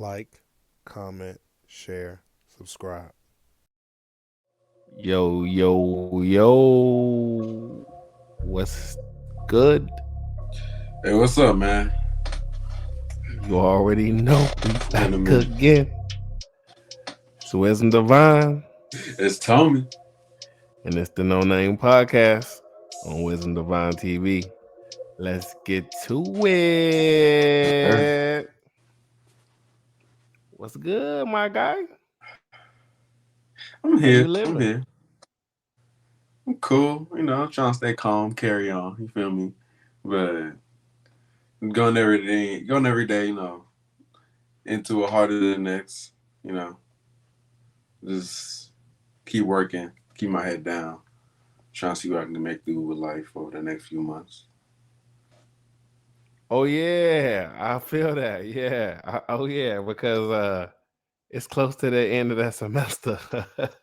Like, comment, share, subscribe. Yo, yo, yo. What's good? Hey, what's up, man? You already know we Been a back minute. again. It's Wisdom Divine, It's Tomi. and it's the No Name Podcast on Wisdom Divine TV. Let's get to it. What's good, my guy? I'm How you here. I'm living? here. I'm cool. I'm trying to stay calm, carry on. You feel me? But I'm going every day, into a harder than the next. You know, just keep working, keep my head down, trying to see what I can make through with life over the next few months. Oh yeah, I feel that. Yeah. Oh yeah, because it's close to the end of that semester. That's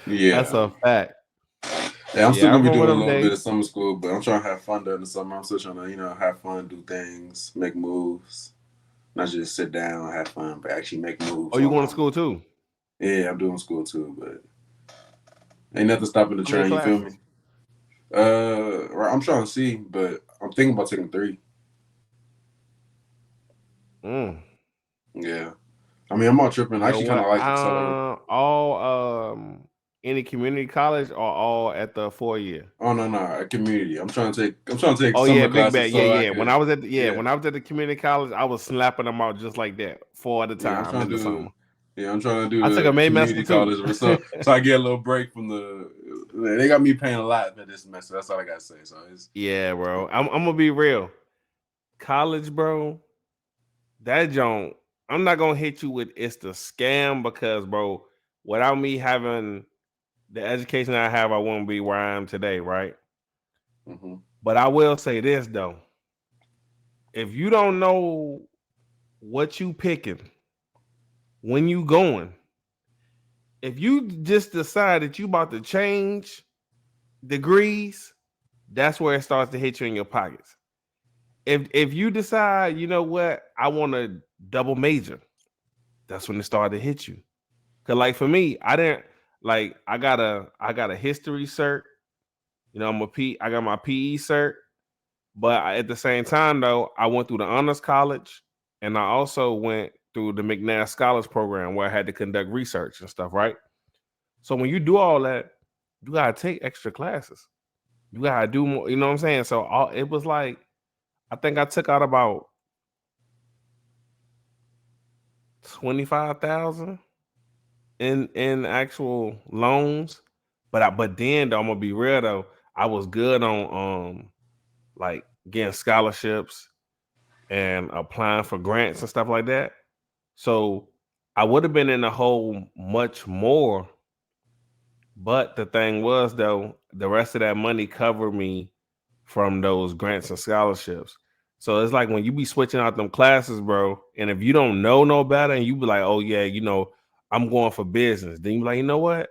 Yeah. a fact. Yeah, I'm still Yeah, I gonna be remember doing a them little bit days. of summer school, but I'm trying to have fun during the summer. I'm still trying to, have fun, do things, make moves, not just sit down and have fun, but actually make Oh, moves you while going to I'm. school too? Yeah, I'm doing school too, but ain't nothing stopping the How many train. You feel me? classes? Right, I'm trying to see, but I'm thinking about taking three. Mm. Yeah, I mean, I'm not tripping. You I know actually kind of what? like it. So, All any community college or all at the 4 year? oh no, no, a community. I'm trying to take Oh yeah, summer big classes bad. Yeah, so I yeah. When could. I was at the Yeah, when I was at the community college, I was slapping them out just like that, four at a yeah. I'm time trying in to the do. summer. Yeah, I'm trying to I took a do the May master community too. college, so I get a little break from the. They got me paying a lot for this semester. That's all I gotta say. So it's. Yeah, bro. I'm gonna be real. College, bro. That joint. I'm not gonna hit you with it's the scam because, bro, without me having the education I have, I wouldn't be where I am today, right? Mm-hmm. But I will say this though: if you don't know what you picking, when you going, if you just decide that you about to change degrees, that's where it starts to hit you in your pockets. If you decide, you know what, I want to double major, that's when it started to hit you. Cause like for me, I didn't like I got a history cert. You know, I got my PE cert. But at the same time, though, I went through the honors college, and I also went through the McNair Scholars Program where I had to conduct research and stuff. Right. So when you do all that, you gotta take extra classes. You gotta do more. You know what I'm saying? So it was like I think I took out about 25,000 in actual loans. But then though, I'm gonna be real though, I was good on like getting scholarships and applying for grants and stuff like that. So I would have been in the hole much more. But the thing was, though, the rest of that money covered me from those grants and scholarships. So it's like when you be switching out them classes, bro, and if you don't know no better and you be like, oh, yeah, I'm going for business, then you be like, you know what?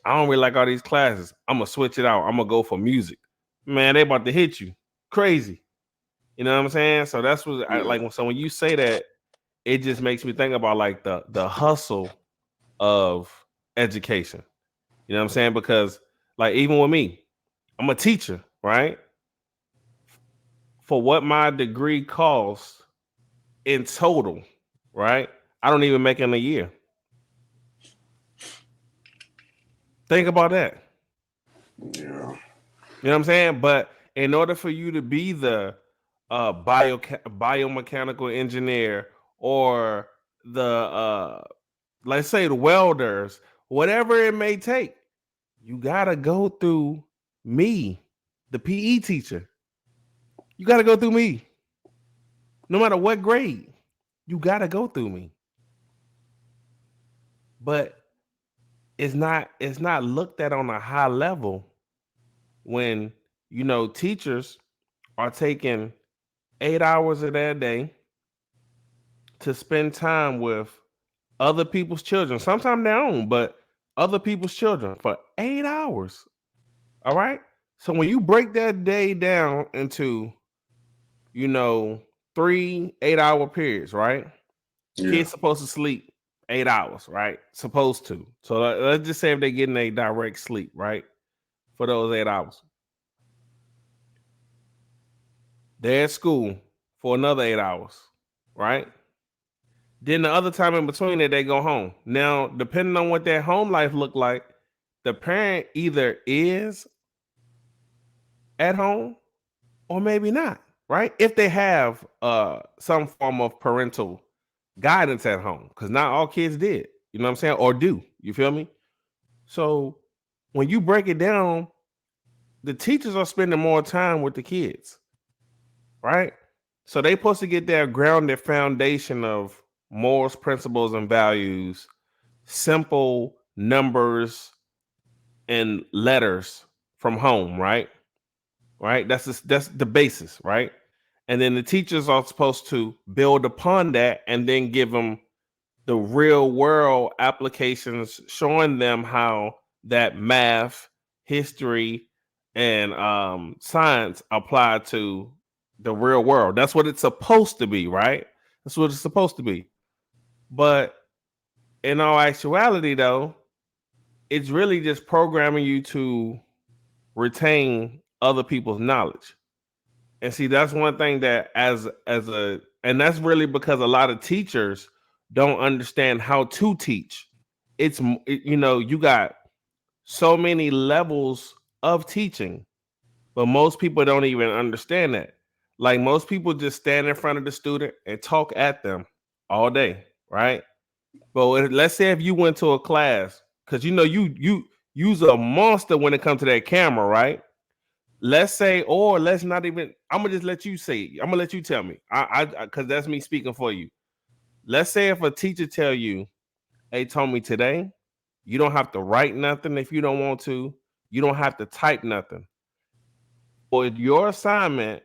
I don't really like all these classes. I'm going to switch it out. I'm going to go for music. Man, they about to hit you. Crazy. You know what I'm saying? So that's what I Yeah. like. So when you say that, it just makes me think about like the hustle of education. You know what I'm saying? Because like even with me, I'm a teacher, right? For what my degree costs in total, right? I don't even make it in a year. Think about that. Yeah. You know what I'm saying? But in order for you to be the biomechanical engineer or the let's say the welders, whatever it may take, you gotta go through me, the PE teacher. You gotta go through me. No matter what grade, you gotta go through me. But it's not looked at on a high level when teachers are taking 8 hours of their day to spend time with other people's children, sometimes their own, but other people's children for 8 hours. All right. So when you break that day down into, you know, 3 8-hour periods, right? Yeah. Kids supposed to sleep 8 hours, right? Supposed to. So let's just say if they're getting a direct sleep, right? For those 8 hours. They're at school for another 8 hours, right? Then the other time in between it, they go home. Now, depending on what their home life look like, the parent either is at home or maybe not, right? If they have some form of parental guidance at home, because not all kids did, you know what I'm saying, or do. You feel me? So when you break it down, the teachers are spending more time with the kids, right? So they supposed to get their grounded foundation of morals, principles, and values, simple numbers and letters from home, right? Right? That's the basis, right? And then the teachers are supposed to build upon that and then give them the real world applications, showing them how that math, history, and science apply to the real world. That's what it's supposed to be, right? That's what it's supposed to be. But in all actuality, though, it's really just programming you to retain other people's knowledge. And see, that's one thing that and that's really because a lot of teachers don't understand how to teach. You got so many levels of teaching, but most people don't even understand that. Like most people just stand in front of the student and talk at them all day, right? But let's say if you went to a class, because you use a monster when it comes to that camera, right? Let's say, or let's not even. I'm gonna just let you say it. I'm gonna let you tell me. Because that's me speaking for you. Let's say if a teacher tell you, "Hey, Tomi, today you don't have to write nothing if you don't want to. You don't have to type nothing. For your assignment,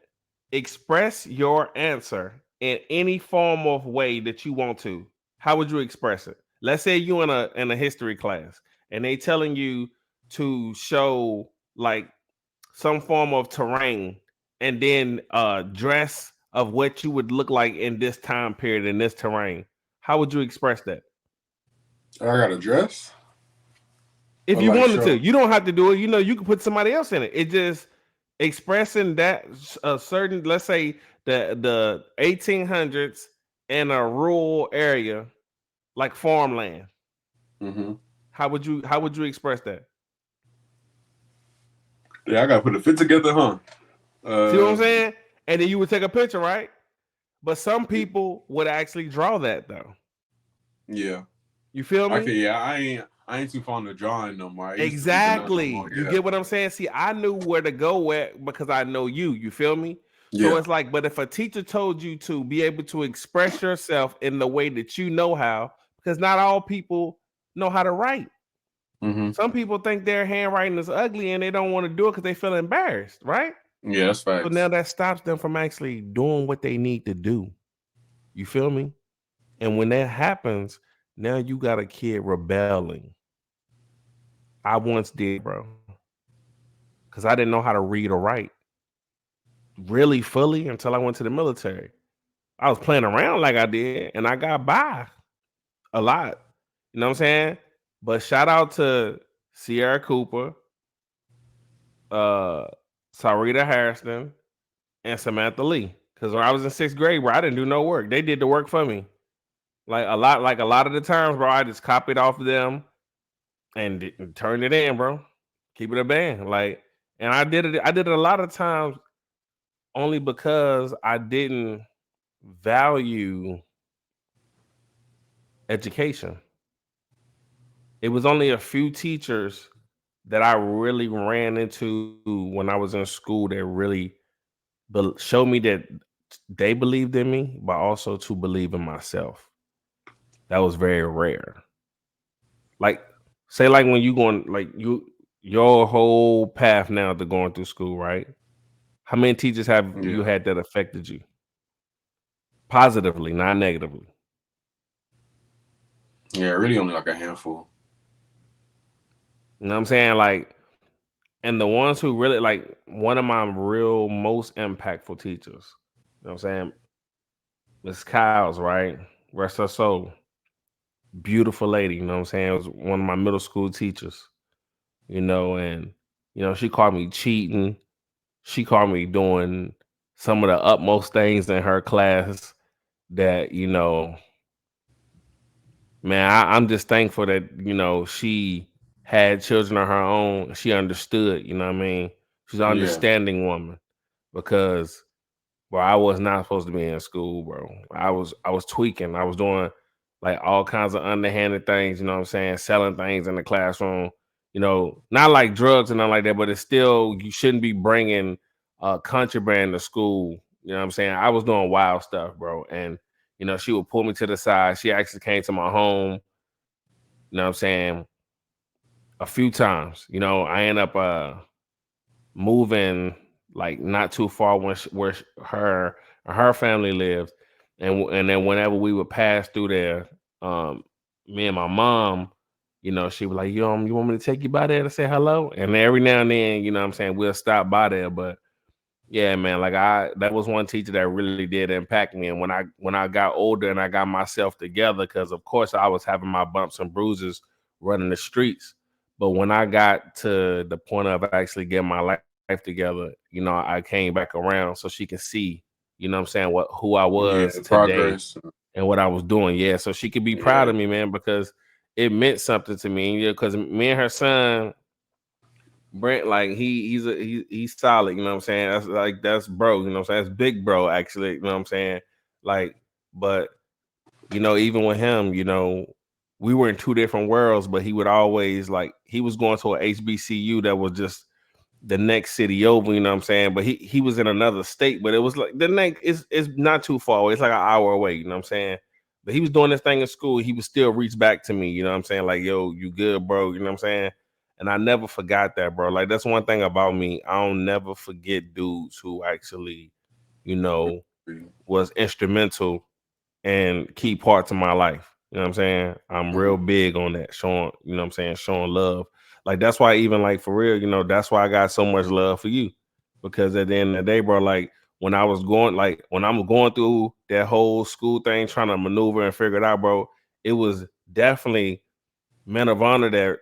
express your answer in any form of way that you want to. How would you express it? Let's say you in a history class and they telling you to show like some form of terrain and then dress of what you would look like in this time period in this terrain. How would you express that? I got a dress. If Or you like wanted show. to, you don't have to do it. You can put somebody else in it. It just expressing that a certain, let's say the 1800s in a rural area like farmland. Mm-hmm. How would you express that? Yeah, I gotta put a fit together, huh? See what I'm saying? And then you would take a picture, right? But some people would actually draw that though. Yeah. You feel me? Okay, yeah, I ain't too fond of drawing no more. I used to be, but not no Exactly. more. You Yeah. get what I'm saying? See, I knew where to go at because I know you. You feel me? So Yeah. it's like, but if a teacher told you to be able to express yourself in the way that you know how, because not all people know how to write. Mm-hmm. Some people think their handwriting is ugly and they don't want to do it because they feel embarrassed, right? Yeah, that's So facts. now that stops them from actually doing what they need to do. You feel me? And when that happens, now you got a kid rebelling. I once did, bro, because I didn't know how to read or write really fully until I went to the military. I was playing around like I did, and I got by a lot. You know what I'm saying? But shout out to Sierra Cooper, uh, Sarita Harrison, and Samantha Lee. Because when I was in 6th grade, bro, I didn't do no work. They did the work for me. Like a lot of the times, bro, I just copied off of them and turned it in, bro. Keep it a band. Like, and I did it a lot of times only because I didn't value education. It was only a few teachers that I really ran into when I was in school that really showed me that they believed in me, but also to believe in myself. That was very rare. Like, say, like when you going, like your whole path now to going through school, right? How many teachers have you Yeah. had that affected you positively, not negatively? Yeah, really only like a handful. You know what I'm saying? Like, and the ones who really like one of my real most impactful teachers, you know what I'm saying? Miss Kyle's, right? Rest her soul. Beautiful lady, you know what I'm saying? It was one of my middle school teachers, and she called me cheating. She called me doing some of the utmost things in her class that, man, I'm just thankful that, she had children of her own. She understood, you know what I mean? She's an Yeah. understanding woman because, bro, I was not supposed to be in school, bro. I was tweaking. I was doing like all kinds of underhanded things, you know what I'm saying? Selling things in the classroom, not like drugs and nothing like that, but it's still, you shouldn't be bringing contraband to school. You know what I'm saying? I was doing wild stuff, bro. And, she would pull me to the side. She actually came to my home, you know what I'm saying, a few times. I end up moving like not too far where her family lives, and then whenever we would pass through there, me and my mom, she was like, you want me to take you by there to say hello? And every now and then, what I'm saying, we'll stop by there. But yeah, man, like that was one teacher that really did impact me. And when I got older and I got myself together, because of course I was having my bumps and bruises running the streets. But when I got to the point of actually getting my life together, I came back around so she can see, what I'm saying, who I Yeah. was today Progress. and what I was doing. Yeah. So she could be proud Yeah. of me, man, because it meant something to me. Yeah, because me and her son, Brent, like he's solid, you know what I'm saying? That's bro, you know what I'm saying? That's big bro, actually, you know what I'm saying? Like, but even with him, we were in two different worlds, but he would always, like, he was going to a HBCU that was just the next city over, you know what I'm saying? But he was in another state, but it was like the next is not too far away. It's like an hour away, you know what I'm saying? But he was doing this thing in school. He would still reach back to me, you know what I'm saying? Like, yo, you good, bro? You know what I'm saying? And I never forgot that, bro. Like, that's one thing about me. I don't never forget dudes who actually, you know, was instrumental and key parts of my life. You know what I'm saying? I'm real Mhm. big on that, showing, what I'm saying, showing love. Like, that's why, even like for real, that's why I got so much love for you. Because at the end of the day, bro, like when I'm going through that whole school thing, trying to maneuver and figure it out, bro, it was definitely men of honor that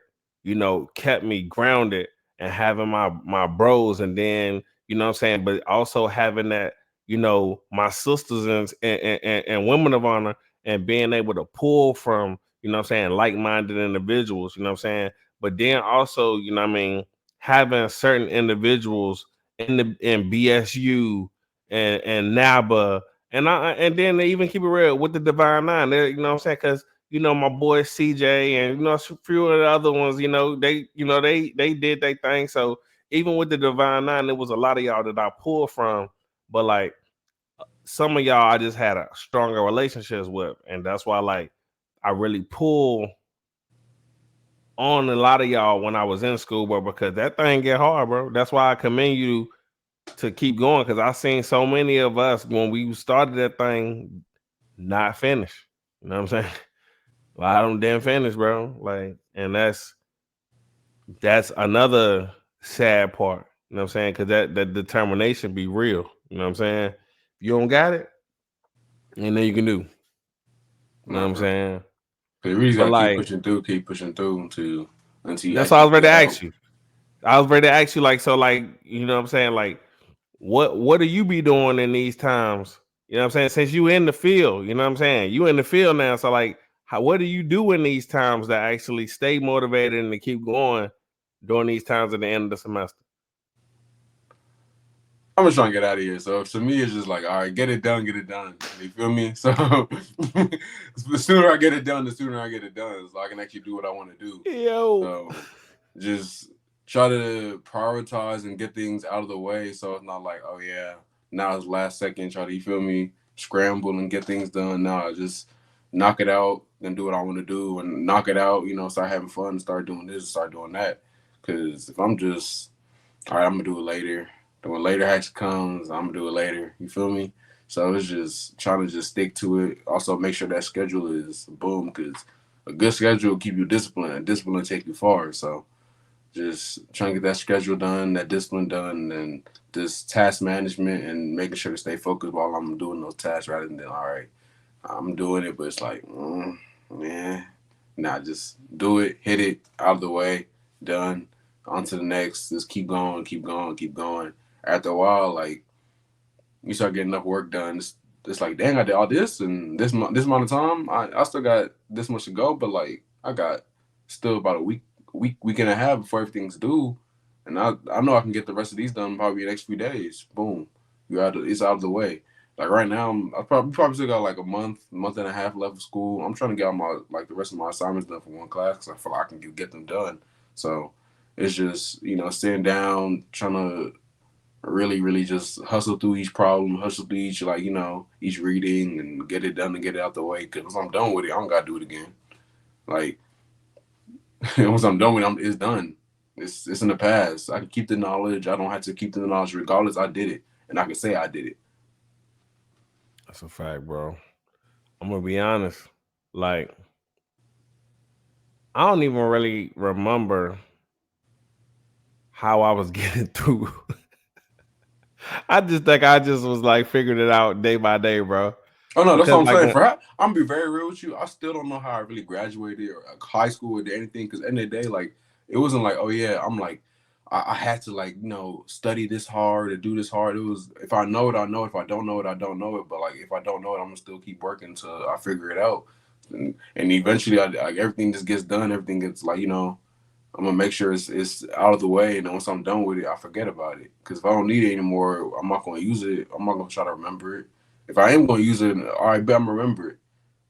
kept me grounded and having my bros, and then what I'm saying, but also having that my sisters and women of honor, and being able to pull from what I'm saying, like-minded individuals, what I'm saying, but then also what I mean, having certain individuals in BSU and NABA, and then they even keep it real with the Divine Nine, what I'm saying, because my boy CJ and a few of the other ones, they did their thing. So even with the Divine Nine, there was a lot of y'all that I pulled from, but like some of y'all I just had a stronger relationships with, and that's why like I really pull on a lot of y'all when I was in school, bro, because that thing get hard, bro. That's why I commend you to keep going, because I seen so many of us when we started that thing not finish. You know what I'm saying? A lot of them didn't finish, bro. Like, and that's another sad part. You know what I'm saying? Because that determination be real. You know what I'm saying? If you don't got it, ain't nothing you can do. You know what Nah, I'm bro. saying? So you really But gotta like, keep pushing through until you that's all I actually was ready to get ask out. you. I was ready to ask you, like, so, like, you know what I'm saying? Like, what do you be doing in these times? You know what I'm saying? Since you in the field, you know what I'm saying? You in the field now. So like, what do you do in these times to actually stay motivated and to keep going during these times at the end of the semester? I'm just trying to get out of here. So to me, it's just like, all right, get it done, get it done. You feel me? So the sooner I get it done, the sooner I get it done, so I can actually do what I want to do. Yo. So just try to prioritize and get things out of the way, so it's not like, oh yeah, now it's last second. Try to, you feel me, scramble and get things done. Nah, just knock it out and do what I want to do, and knock it out. Start having fun, start doing this, start doing that. Because if I'm just, all right, I'm gonna do it later. Then when later actually comes, I'm gonna do it later. You feel me? So it's just trying to just stick to it. Also, make sure that schedule is boom, because a good schedule will keep you disciplined, and discipline will take you far. So just trying to get that schedule done, that discipline done, and this task management and making sure to stay focused while I'm doing those tasks rather than all right, I'm doing it, but it's like, just do it, hit it out of the way, done, on to the next. Just keep going, keep going, keep going. After a while, like you start getting enough work done. It's like, dang, I did all this and this amount of time. I still got this much to go, but like I got still about a week and a half before everything's due, and I know I can get the rest of these done probably the next few days. Boom, it's out of the way. Like right now, I probably still got like a month and a half left of school. I'm trying to get all my the rest of my assignments done for one class because I feel like I can get them done. So it's just sitting down trying to really just hustle through each problem, hustle through each each reading and get it done and get it out the way. Because once I'm done with it, I don't gotta do it again. Like once I'm done with it, it's done. It's in the past. I can keep the knowledge. I don't have to keep the knowledge regardless. I did it, and I can say I did it. That's a fact, bro. I'm gonna be honest. Like, I don't even really remember how I was getting through. I just think I just was like figuring it out day by day, bro. Oh no, that's Because what I'm saying. like I'm gonna be very real with you. I still don't know how I really graduated or high school or anything. Because end of the day, like it wasn't like, oh yeah, I'm like I had to study this hard or do this hard. It was if I know it, I know it. If I don't know it, I don't know it. But like if I don't know it, I'm gonna still keep working until I figure it out. And eventually, everything just gets done. Everything gets I'm gonna make sure it's out of the way, and then once I'm done with it, I forget about it. Because if I don't need it anymore, I'm not gonna use it. I'm not gonna try to remember it. If I am gonna use it, all right, bet I'm gonna remember it.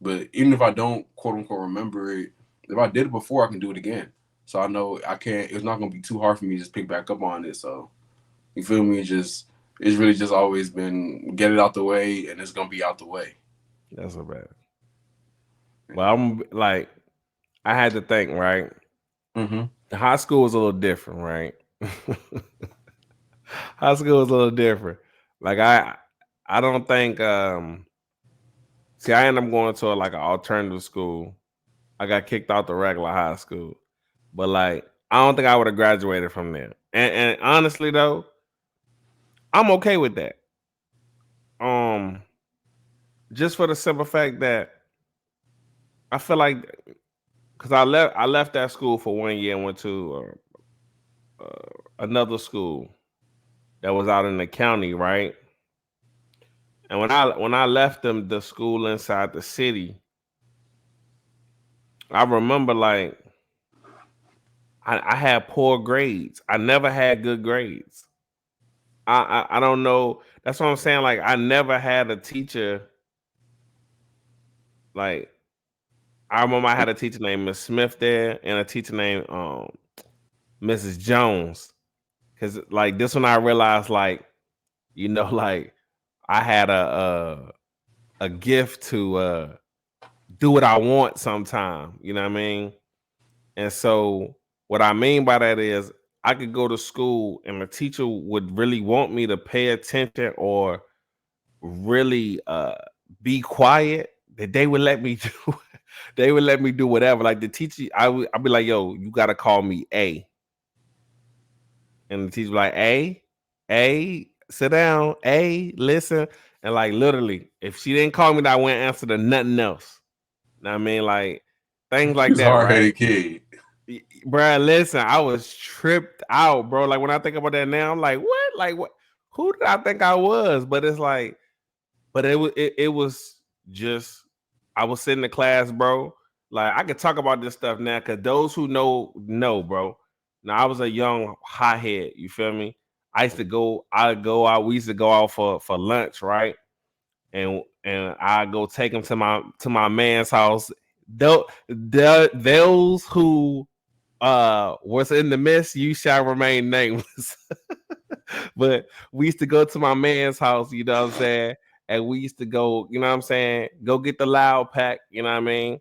But even if I don't, quote unquote, remember it, if I did it before, I can do it again. So I know I can't. It's not gonna be too hard for me to just pick back up on it. So you feel me? It's really just always been get it out the way, and it's gonna be out the way. that's so bad. Well, I'm like, I had to think, right? Mm-hmm. High school was a little different, right? High school was a little different. Like I don't think see, I ended up going to an alternative school. I got kicked out the regular high school. But like I don't think I would have graduated from there. And honestly though, I'm okay with that. Just for the simple fact that I feel like because I left that school for 1 year and went to another school that was out in the county, right? And when I left the school inside the city, I remember like I had poor grades. I never had good grades. I don't know. That's what I'm saying. Like I never had a teacher. Like I remember I had a teacher named Miss Smith there and a teacher named Mrs. Jones. Cause like this one I realized like, like I had a gift to do what I want sometime. You know what I mean? And so what I mean by that is I could go to school and the teacher would really want me to pay attention or really be quiet, that they would let me do they would let me do whatever. Like the teacher, I'd be like, yo, you gotta call me A. And the teacher be like, A, sit down, A, listen. And like literally, if she didn't call me, I wouldn't answer to nothing else. You know what I mean? Like things like He's a that, hard-headed right? kid. Bro, listen, I was tripped out, bro. Like when I think about that now, I'm like, what? Like what? Who did I think I was? But it's like, but it was just I was sitting in class, bro. Like I could talk about this stuff now because those who know, bro. Now I was a young hothead, you feel me? I'd go out, we used to go out for lunch, right? And I go take him to my man's house. Those who was in the mess, you shall remain nameless. But we used to go to my man's house, you know what I'm saying? And we used to go, you know what I'm saying, go get the loud pack, you know what I mean?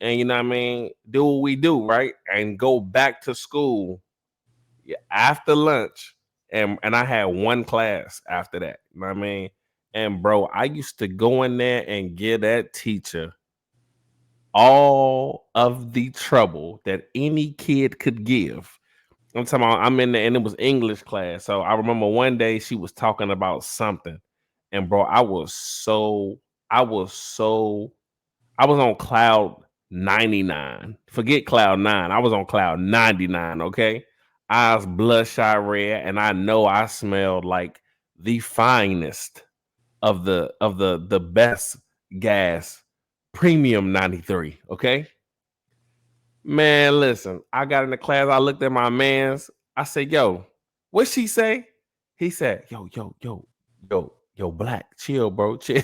And you know what I mean, do what we do, right? And go back to school after lunch. And I had one class after that, you know what I mean? And bro, I used to go in there and give that teacher all of the trouble that any kid could give. I'm talking about I'm in there and it was English class. So I remember one day she was talking about something. And bro, I was on cloud 99. Forget cloud 9. I was on cloud 99, okay? Eyes bloodshot red, and I know I smelled like the finest of the best gas, premium 93, okay? Man, listen, I got in the class, I looked at my mans, I said, yo, what she say? He said, yo, black, chill, bro, chill.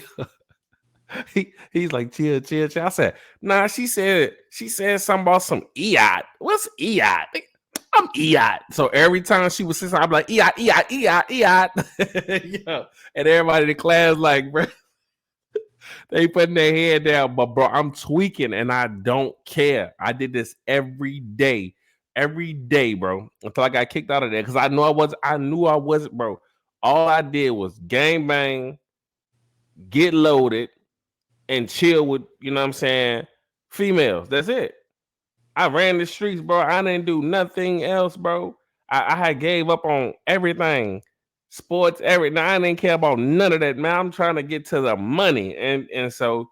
He's like, chill. I said, nah, she said something about some EOT. What's EOT? I'm EOT. So every time she was saying, I'm like, EOT. Yo, and everybody in the class, like, bro, they putting their head down. But bro, I'm tweaking and I don't care. I did this every day, bro, until I got kicked out of there. Cause I knew I wasn't, bro. All I did was gang bang, get loaded, and chill with, you know what I'm saying, females. That's it. I ran the streets, bro. I didn't do nothing else, bro. I had gave up on everything. Sports, everything. I didn't care about none of that, man. I'm trying to get to the money. And so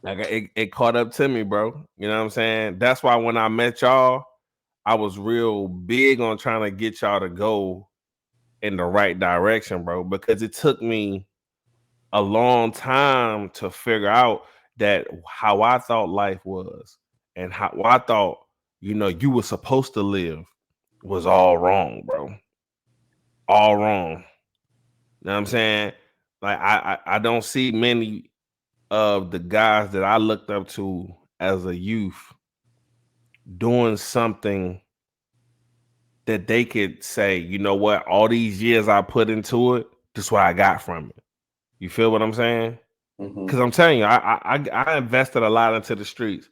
like it caught up to me, bro. You know what I'm saying? That's why when I met y'all, I was real big on trying to get y'all to go in the right direction, bro, because it took me a long time to figure out that how I thought life was and how I thought, you were supposed to live was all wrong, bro. All wrong. You know what I'm saying? Like I don't see many of the guys that I looked up to as a youth doing something that they could say, you know what, all these years I put into it, this is what I got from it. You feel what I'm saying? Because I'm telling you, I invested a lot into the streets.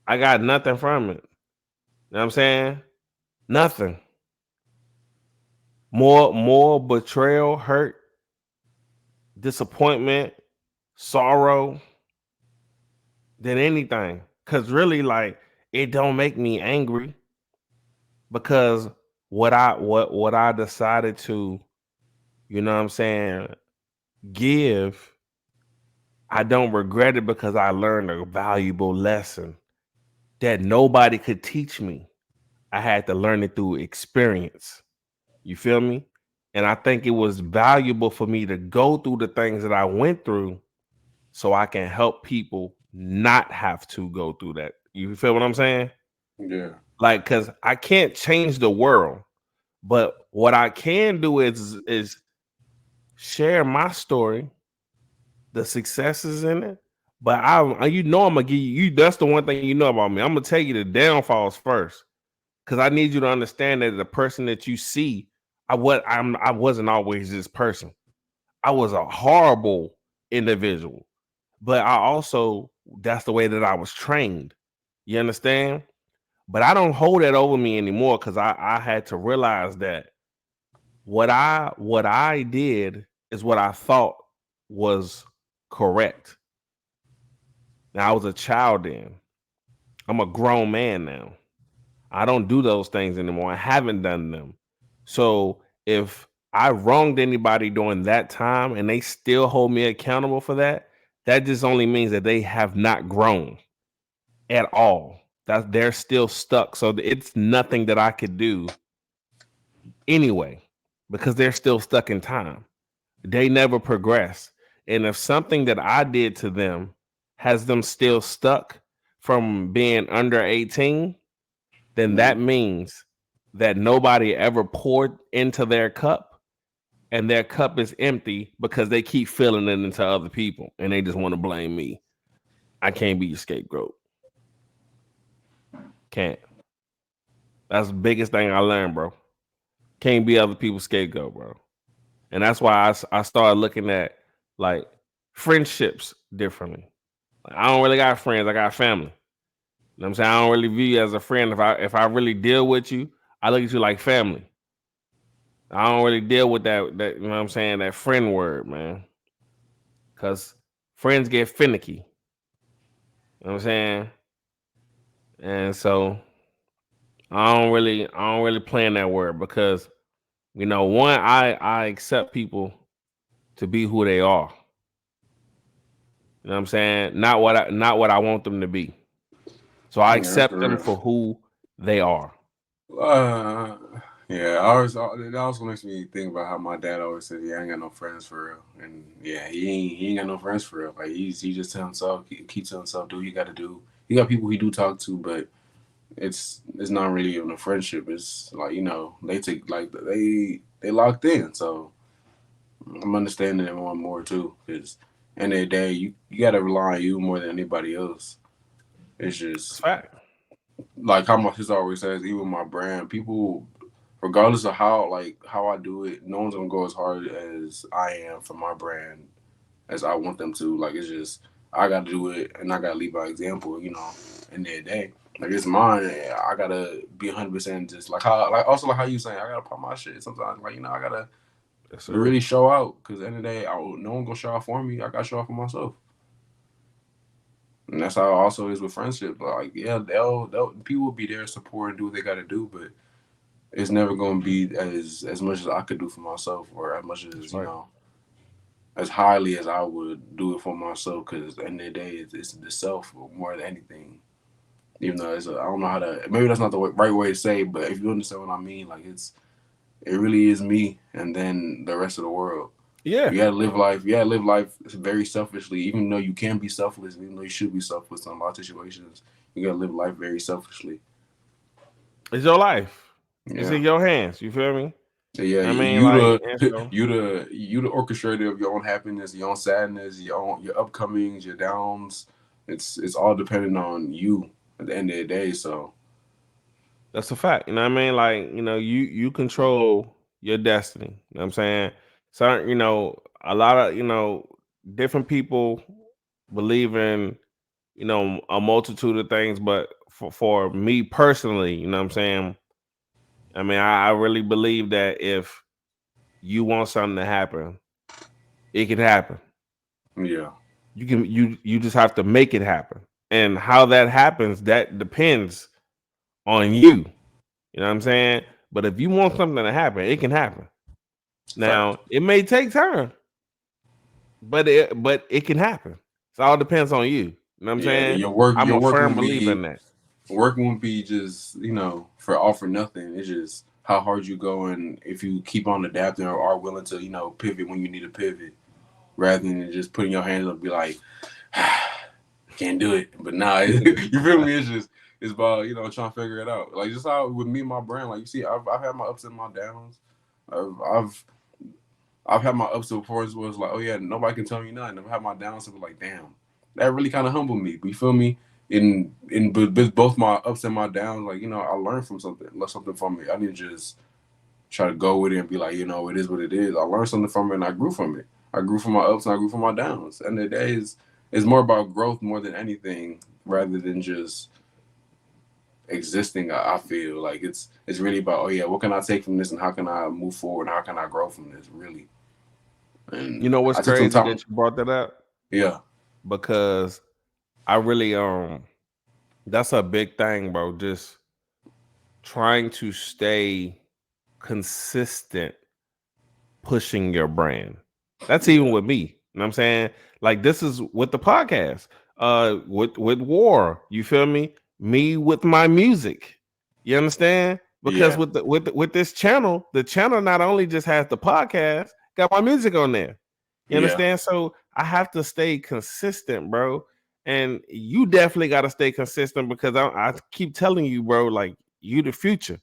I got nothing from it. You know what I'm saying? Nothing. More betrayal, hurt, disappointment, sorrow than anything. Because really, like, it don't make me angry because what I decided to, you know what I'm saying, give, I don't regret it because I learned a valuable lesson that nobody could teach me. I had to learn it through experience. You feel me? And I think it was valuable for me to go through the things that I went through so I can help people not have to go through that. You feel what I'm saying? Yeah. Like, because I can't change the world, but what I can do is share my story, the successes in it. But I'm gonna give you. That's the one thing you know about me. I'm gonna tell you the downfalls first, because I need you to understand that the person that you see, I wasn't always this person. I was a horrible individual, but that's the way that I was trained. You understand? But I don't hold that over me anymore because I had to realize that what I did is what I thought was correct. Now, I was a child then. I'm a grown man now. I don't do those things anymore. I haven't done them. So if I wronged anybody during that time and they still hold me accountable for that, that just only means that they have not grown at all. That they're still stuck. So it's nothing that I could do anyway, because they're still stuck in time. They never progress. And if something that I did to them has them still stuck from being under 18, then that means that nobody ever poured into their cup and their cup is empty because they keep filling it into other people and they just want to blame me. I can't be your scapegoat. Can't. That's the biggest thing I learned, bro. Can't be other people's scapegoat, bro. And that's why I started looking at like friendships differently. Like, I don't really got friends. I got family. You know what I'm saying? I don't really view you as a friend. If I really deal with you, I look at you like family. I don't really deal with that you know what I'm saying, that friend word, man. Cause friends get finicky. You know what I'm saying? And so I don't really play in that word because one, I accept people to be who they are. You know what I'm saying? Not what I want them to be. So I Yeah, that's accept them real. for who they are. Uh, yeah, it also makes me think about how my dad always said, "Yeah, I ain't got no friends for real," and yeah, he ain't got no friends for real. Like he just tell himself, he keeps telling himself, "Do what you got to do." He got people he do talk to, but it's not really even a friendship. It's like they take like they locked in. So I'm understanding it more and more too, because end of the day, you got to rely on you more than anybody else. It's It's just fact. like how my sister always says, even my brand, people, regardless of how I do it, no one's gonna go as hard as I am for my brand as I want them to. Like it's just I gotta do it and I gotta lead by example, in the day. Like it's mine. I gotta be 100% just like how you saying I gotta pop my shit sometimes. Like I gotta Yes, sir. really show out because at the end of the day, no one gonna show out for me. I gotta show out for myself. And that's how it also is with friendship. Like, yeah, they'll people will be there to support and do what they got to do, but it's never going to be as much as I could do for myself, or as much That's as right. as highly as I would do it for myself. Because at the end of the day, it's the self more than anything. Even though I don't know how to. Maybe that's not the right way to say, but if you understand what I mean, like it really is me, and then the rest of the world. Yeah. You gotta live life. You gotta live life very selfishly, even though you can be selfless, even though you should be selfless in a lot of situations. You gotta live life very selfishly. It's your life. It's Yeah, in your hands. You feel me? yeah. I mean, like, and so You the orchestrator of your own happiness, your own sadness, your upcomings, your downs. It's all dependent on you at the end of the day. So that's a fact. You know what I mean? Like, you control your destiny. You know what I'm saying? Certain, a lot of, different people believe in, a multitude of things, but for me personally, you know what I'm saying? I mean, I really believe that if you want something to happen, it can happen. yeah, You just have to make it happen. And how that happens, that depends on you. You know what I'm saying? But if you want something to happen, it can happen. fact. Now, it may take time, but it can happen. It all depends on you. You know what I'm Yeah, saying? I'm your a work firm won't believer in be that. work won't be just for all for nothing. It's just how hard you go and if you keep on adapting or are willing to pivot when you need to pivot, rather than just putting your hands up and be like, can't do it. But nah, you feel me? It's about trying to figure it out. Like just how with me and my brand, like you see, I've had my ups and my downs. I've I've had my ups before as well. It's like, oh yeah, nobody can tell me nothing. I've had my downs and be like, damn, that really kind of humbled me. You feel me? In both my ups and my downs, like I learned from something, learned something from it. I didn't just try to go with it and be like, it is what it is. I learned something from it and I grew from it. I grew from my ups and I grew from my downs. And the day is more about growth more than anything, rather than just existing. I feel like it's really about, oh yeah, what can I take from this and how can I move forward and how can I grow from this really. You And know what's I took some crazy time. that you brought that up? Yeah, Because I really that's a big thing, bro. Just trying to stay consistent pushing your brand. That's even yeah, with me. You know what I'm saying? Like this is with the podcast. With war, you feel me? Me with my music. You understand? Because yeah, with this channel, the channel not only just has the podcast, got my music on there. You yeah, understand? So I have to stay consistent, bro. And you definitely got to stay consistent because I keep telling you, bro, like you the future.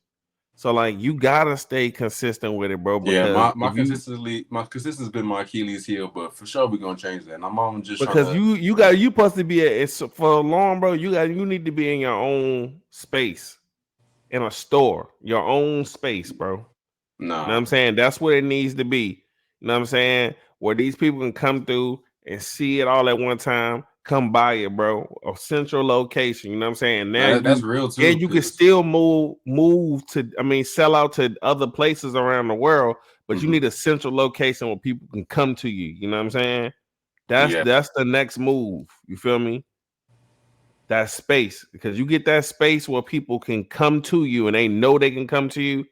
So like you gotta stay consistent with it, bro. yeah. Because My consistency's been my Achilles heel, but for sure we're gonna change that. And I'm on just trying because to. you supposed to be it's for long, bro. You need to be in your own space in a store, your own space, bro. You know what Nah, I'm saying? That's what it needs to be. You know what I'm saying? Where these people can come through and see it all at one time, come by it, bro. A central location. You know what I'm saying? Now that's real yeah, too, you can cause still move to, I mean, sell out to other places around the world, but you mhm. need a central location where people can come to you. You know what I'm saying? That's Yeah, that's the next move. You feel me? that space, because you get that space where people can come to you and they know they can come to you.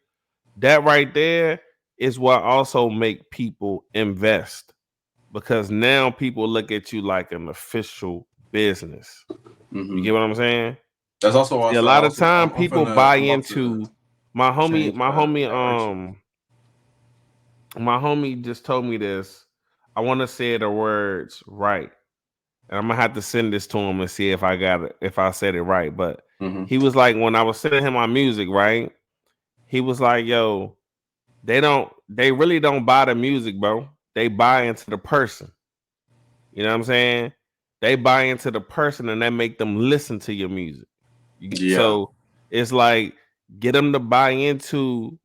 That right there is what also make people invest, because now people look at you like an official business. You get what I'm saying? That's also why I See, a said lot of time people buy I'm about to into my homie. change direction. My homie just told me this. I want to say the words right, and I'm gonna have to send this to him and see if I got it, if I said it right. But he was like, when I was sending him my music, right? He was like, "Yo, they really don't buy the music, bro. They buy into the person. You know what I'm saying? They buy into the person, and that make them listen to your music. So it's like, get them to buy into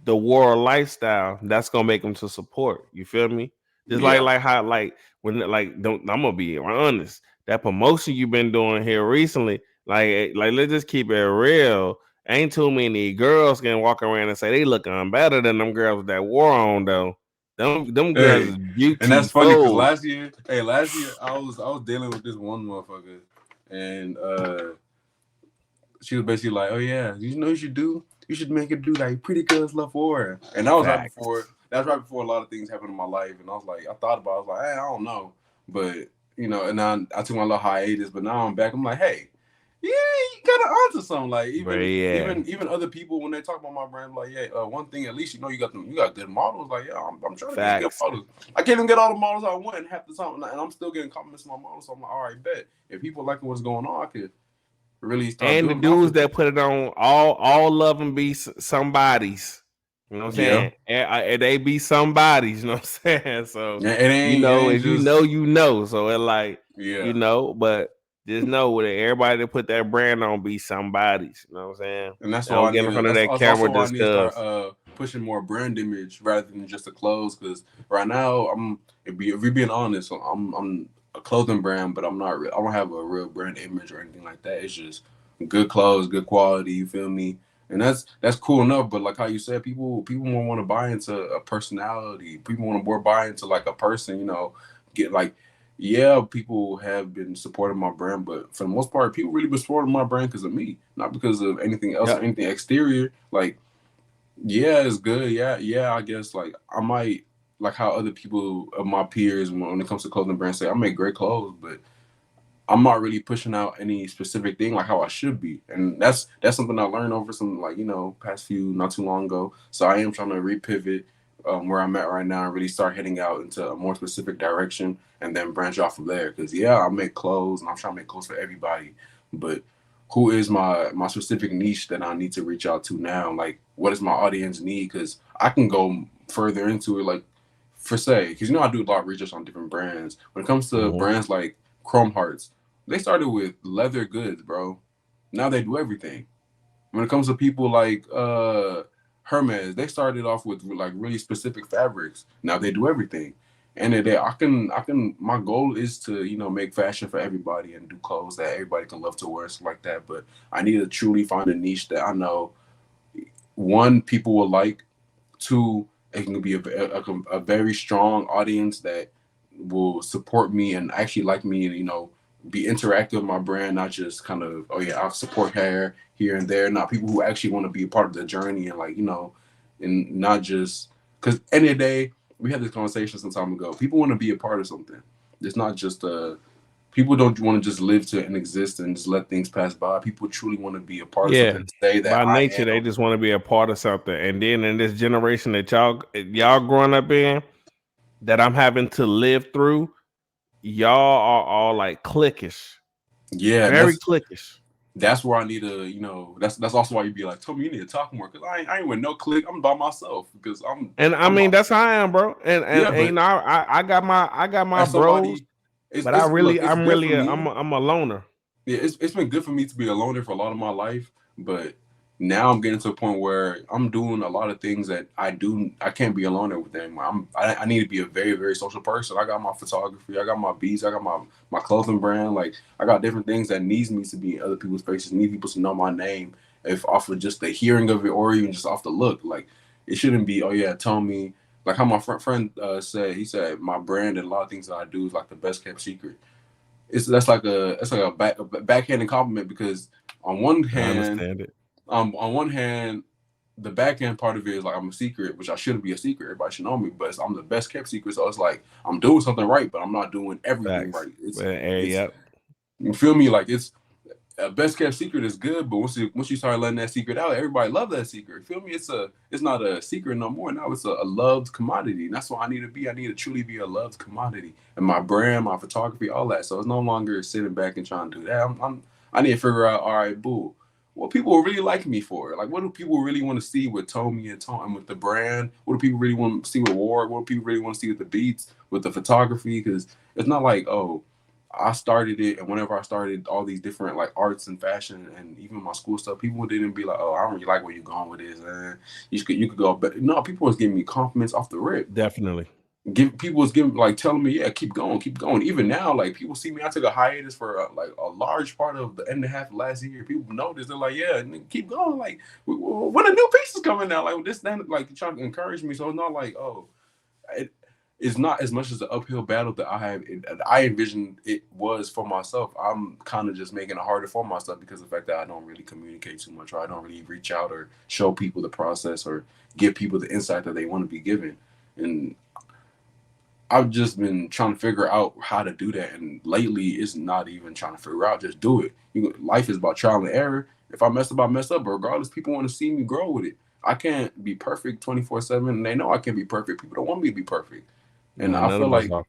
the war lifestyle. That's gonna make them to support. You feel me? Just like how, like, when, like, don't, I'm gonna be honest. That promotion you've been doing here recently, like let's just keep it real. Ain't too many girls can walk around and say they looking better than them girls with that war on though. Them girls is And that's funny because beautiful. last year I was dealing with this one motherfucker, and she was basically like, "Oh yeah, you know what you should do? You should make it do like pretty girls love war." And that was right before. That was right before a lot of things happened in my life, and I was like, I thought about it, I was like, hey, I don't know, but you know, and now I took my little hiatus, but now I'm back. I'm like, hey, yeah, you got to onto something. Like even other people when they talk about my brand, like, yeah, one thing at least you know you got good models. Like, yeah, I'm trying to get good models. I can't even get all the models I want, and half the time, and I'm still getting compliments on my models. So I'm like, all right, bet if people liking what's going on, I could really start. And the dudes that put it on, all of them be somebody's. You know what I'm saying? And they be somebody's. You know what I'm saying? So it ain't, you know, if just, you know. So it like, you know, but just know that everybody that put that brand on be somebody's. You know what I'm saying? And that's why I get in front of that camera. Also, I need to start pushing more brand image rather than just the clothes. Because right now, if we being honest, I'm a clothing brand, but I'm not. I don't have a real brand image or anything like that. It's just good clothes, good quality. You feel me? And that's cool enough. But like how you said, people more want to buy into a personality. People want to more buy into like a person. You know, get like. Yeah, people have been supporting my brand, but for the most part, people really been supporting my brand because of me, not because of anything else or anything exterior. Like, yeah, it's good. Yeah, I guess like I might like how other people of my peers when it comes to clothing brands say I make great clothes, but I'm not really pushing out any specific thing like how I should be, and that's something I learned over some like past few not too long ago. So I am trying to repivot where I'm at right now and really start heading out into a more specific direction and then branch off from there. Because I make clothes and I'm trying to make clothes for everybody, but who is my specific niche that I need to reach out to now? Like, what does my audience need? Because I can go further into it, like for say, because I do a lot of research on different brands. When it comes to brands like Chrome Hearts, they started with leather goods, bro. Now they do everything. When it comes to people like Hermes, they started off with like really specific fabrics. Now they do everything. And today I can my goal is to, make fashion for everybody and do clothes that everybody can love to wear, stuff like that. But I need to truly find a niche that I know, one, people will like, two, it can be a very strong audience that will support me and actually like me and, be interactive with my brand, not just kind of, oh yeah, I'll support her here and there. Not people who actually want to be a part of the journey and like, and not just because end of the day, we had this conversation some time ago. People want to be a part of something. It's not just people don't want to just live to and exist and just let things pass by. People truly want to be a part of something. Say that by nature, they just want to be a part of something. And then in this generation that y'all growing up in, that I'm having to live through, y'all are all like cliquish. Yeah, very cliquish. That's where I need to, that's also why you be like, Tomi, you need to talk more because I ain't with no clique. I'm by myself because that's how I am, bro. And I got my bros, but I'm a loner. Yeah, it's been good for me to be a loner for a lot of my life, but now I'm getting to a point where I'm doing a lot of things that I can't be a loner with them. I need to be a very, very social person. I got my photography, I got my beats, I got my clothing brand. Like I got different things that needs me to be in other people's faces, need people to know my name, if off of just the hearing of it or even just off the look. Like it shouldn't be, oh yeah, Tomi. Like how my friend said, he said my brand and a lot of things that I do is like the best kept secret. that's like a backhanded compliment, because on one I hand, understand it. on one hand, the backhand part of it is like I'm a secret, which I shouldn't be a secret. Everybody should know me, but I'm the best kept secret. So it's like I'm doing something right, but I'm not doing everything Facts. right. Well, It's yep. you feel me? Like it's a best kept secret is good, but once you start letting that secret out, everybody love that secret. You feel me? It's not a secret no more. Now it's a loved commodity. And that's what I need to be. I need to truly be a loved commodity. And my brand, my photography, all that. So it's no longer sitting back and trying to do that. I need to figure out, all right, boo, what people really like me for? Like, what do people really want to see with Tomi and Tom and with the brand? What do people really want to see with Ward? What do people really want to see with the beats, with the photography? Because it's not like, oh, I started it, and whenever I started all these different like arts and fashion and even my school stuff, people didn't be like, "Oh, I don't really like where you're going with this." You could go better. No, people was giving me compliments off the rip. Definitely. People was giving like telling me, "Yeah, keep going, keep going." Even now, like people see me. I took a hiatus for like a large part of the end and a half of last year. People noticed. They're like, "Yeah, keep going." Like, when the new pieces coming out, like this, then like trying to encourage me. So it's not like, oh. It's not as much as the uphill battle that I envisioned it was for myself. I'm kind of just making it harder for myself because of the fact that I don't really communicate too much, or I don't really reach out or show people the process or give people the insight that they want to be given. And I've just been trying to figure out how to do that. And lately, it's not even trying to figure out, just do it. Life is about trial and error. If I mess up, I mess up. But regardless, people want to see me grow with it. I can't be perfect 24/7, and they know I can't be perfect. People don't want me to be perfect. And No, I none feel of us like, are.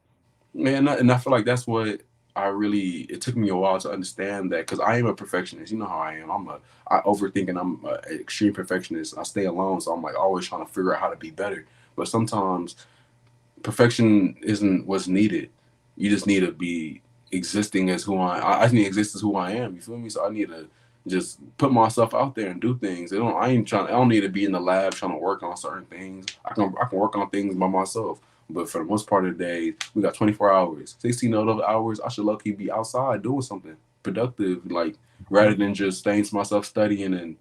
man, and I feel like that's what it took me a while to understand that, because I am a perfectionist. You know how I am. I overthink, and I'm an extreme perfectionist. I stay alone, so I'm like always trying to figure out how to be better. But sometimes perfection isn't what's needed. You just need to be existing as who I need to exist as who I am. You feel me? So I need to just put myself out there and do things. I don't need to be in the lab trying to work on certain things. I can work on things by myself. But for the most part of the day, we got 24 hours. 16 of those hours, I should lucky be outside doing something productive, like rather than just staying to myself studying and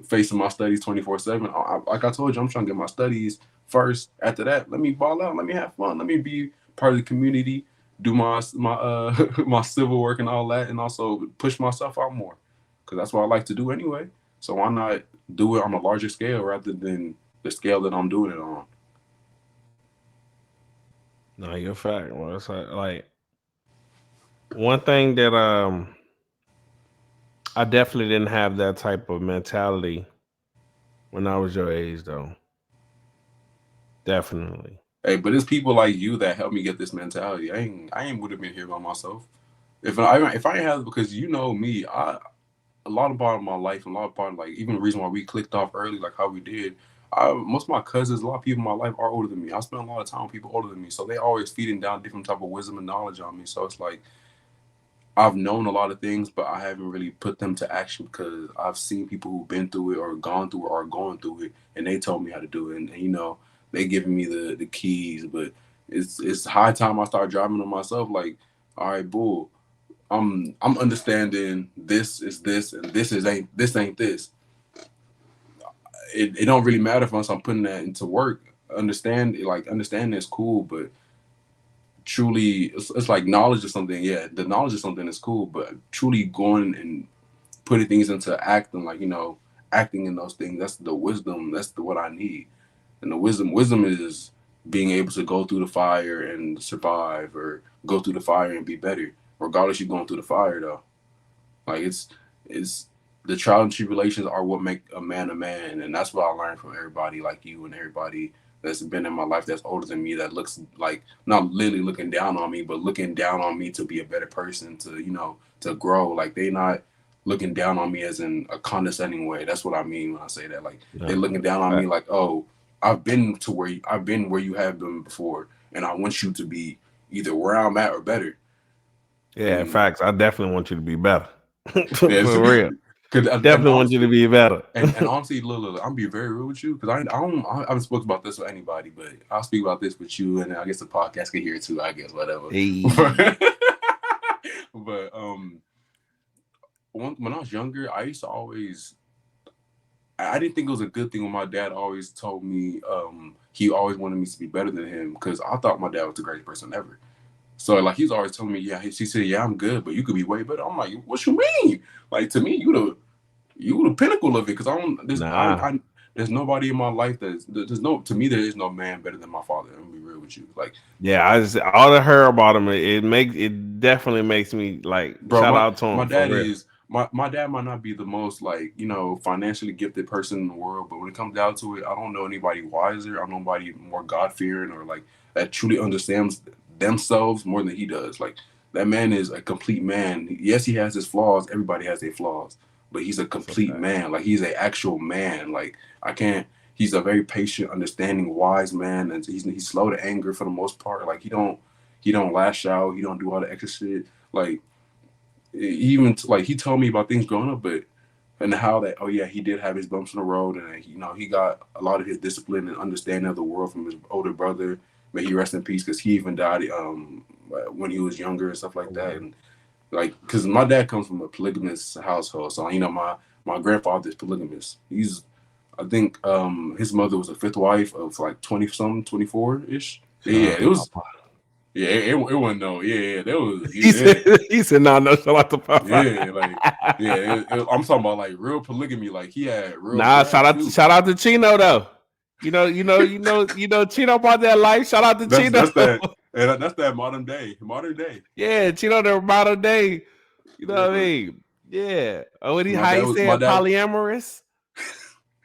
facing my studies 24/7. Like I told you, I'm trying to get my studies first. After that, let me ball out. Let me have fun. Let me be part of the community. Do my my civil work and all that, and also push myself out more, because that's what I like to do anyway. So why not do it on a larger scale rather than the scale that I'm doing it on? No, you're fact. Well, it's like one thing that I definitely didn't have that type of mentality when I was your age, though. Definitely. Hey, but it's people like you that help me get this mentality. I ain't would have been here by myself. If I ain't have, because you know me, a lot of part of my life, and a lot of part of, like, even the reason why we clicked off early, like how we did. Most of my cousins, a lot of people in my life are older than me. I spend a lot of time with people older than me, so they always feeding down different type of wisdom and knowledge on me. So it's like I've known a lot of things, but I haven't really put them to action because I've seen people who've been through it or gone through it or are going through it, and they told me how to do it. And they giving me the keys, but it's high time I start driving them myself. Like, all right, bull. I'm understanding this is this and this ain't this. It don't really matter if I'm putting that into work. Understanding is cool, but truly it's like knowledge of something. Yeah, the knowledge of something is cool, but truly going and putting things into acting, like acting in those things, that's the wisdom. That's what I need. And the wisdom is being able to go through the fire and survive, or go through the fire and be better, regardless you're going through the fire though. Like it's the trial and tribulations are what make a man, and that's what I learned from everybody like you and everybody that's been in my life that's older than me, that looks like not literally looking down on me, but looking down on me to be a better person, to to grow. Like, they not looking down on me as in a condescending way. That's what I mean when I say that. Like, they No, looking down on me fact. like, oh, I've been where you have been before, and I want you to be either where I'm at or better. Yeah, And facts. I definitely want you to be better. there's For real. and Definitely want you to honestly, be better. and honestly, look, I'm be very real with you, because I haven't spoken about this with anybody, but I'll speak about this with you, and I guess the podcast can hear it too. I guess whatever. Hey. But when I was younger, I used to always. I didn't think it was a good thing when my dad always told me he always wanted me to be better than him, because I thought my dad was the greatest person ever. So like he's always telling me, yeah, he said, yeah, I'm good, but you could be way better. I'm like, what you mean? Like to me, you the pinnacle of it, because Nah. there's nobody in my life there's no, to me there is no man better than my father. I'm gonna be real with you, like, Yeah, all I heard about him, it definitely makes me like bro, shout out to my him for dad real. is my dad might not be the most, like, financially gifted person in the world, but when it comes down to it, I don't know anybody wiser. I don't know anybody more God fearing, or like that truly understands themselves more than he does. Like that man is a complete man. Yes, he has his flaws. Everybody has their flaws, but he's a That's a complete fact. man. Like he's an actual man. Like I can't. He's a very patient, understanding, wise man, and he's slow to anger for the most part. Like he don't lash out. He don't do all the extra shit. Like even like he told me about things growing up, but and how that, oh yeah, he did have his bumps in the road, and he got a lot of his discipline and understanding of the world from his older brother. May he rest in peace, because he even died when he was younger and stuff like that. And like, because my dad comes from a polygamous household, so my grandfather is polygamous. He's, I think, his mother was a fifth wife of like 20 something, 24 ish. Shout Yeah, out it to was. Papa. Yeah, it wasn't no. Yeah, that was. He Yeah, said no, shout out to yeah, like, yeah. Papa. I'm talking about like real polygamy. Like he had real Nah, bread too. shout out to Chino though. Chino brought that life. Shout out to That's Chino. that's that. And that's that modern day. Modern day. Yeah, Chino the modern day. You know Yeah, what I but mean? Yeah. Oh, my how dad he was my said dad. polyamorous? My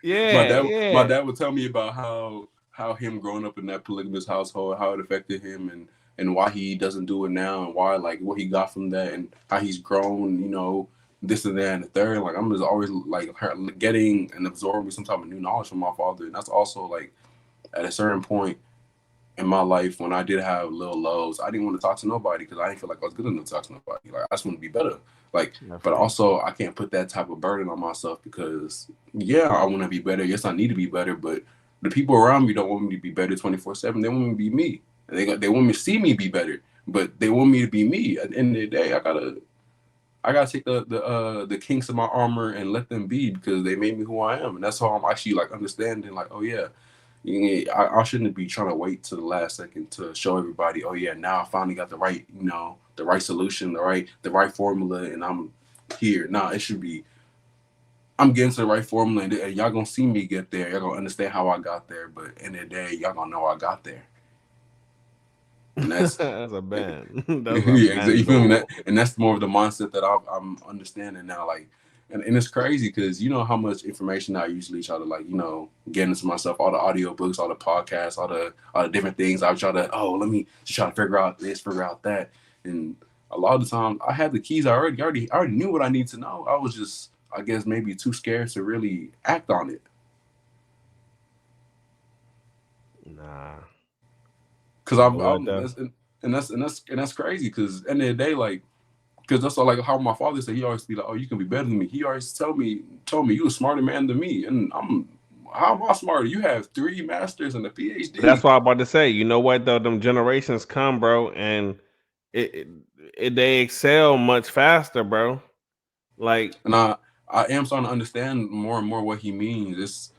Yeah, dad. My yeah. dad would tell me about how him growing up in that polygamous household, how it affected him, and why he doesn't do it now, and why, like, what he got from that, and how he's grown. This and that and the third. Like I'm just always like getting and absorbing some type of new knowledge from my father, and that's also like at a certain point in my life when I did have little lows, I didn't want to talk to nobody because I didn't feel like I was good enough to talk to nobody. Like I just want to be better. Like, I but feel you. also I can't put that type of burden on myself, because yeah, I want to be better. Yes, I need to be better, but the people around me don't want me to be better 24/7. They want me to be me, and they want me to see me be better, but they want me to be me. At the end of the day, I gotta take the kinks of my armor and let them be, because they made me who I am, and that's how I'm actually like understanding. Like, oh yeah, I shouldn't be trying to wait to the last second to show everybody. Oh yeah, now I finally got the right solution, the right formula, and I'm here. Nah, it should be. I'm getting to the right formula, and y'all gonna see me get there. Y'all gonna understand how I got there, but in the day, y'all gonna know I got there, and that's That's a band. That's a yeah, exactly. You feel me? bando. And that's more of the mindset that I'm understanding now. Like, and it's crazy because you know how much information I usually try to, like, get into myself, all the audiobooks, all the podcasts, all the different things. I try to, let me just try to figure out this, figure out that, and a lot of the time I had the keys already. I already knew what I need to know. I was just, I guess, maybe too scared to really act on it. Nah. Cause You know what I'm though? that's crazy. Cause at the end of the day, like. Because that's all, like how my father said. He always be like, "Oh, you can be better than me." He always told me you a smarter man than me, and how am I smarter? You have 3 masters and a That's PhD, what I'm about to say. You know what though? Them generations come, bro, and it, they excel much faster, bro. Like and I am starting to understand more and more what he means. It's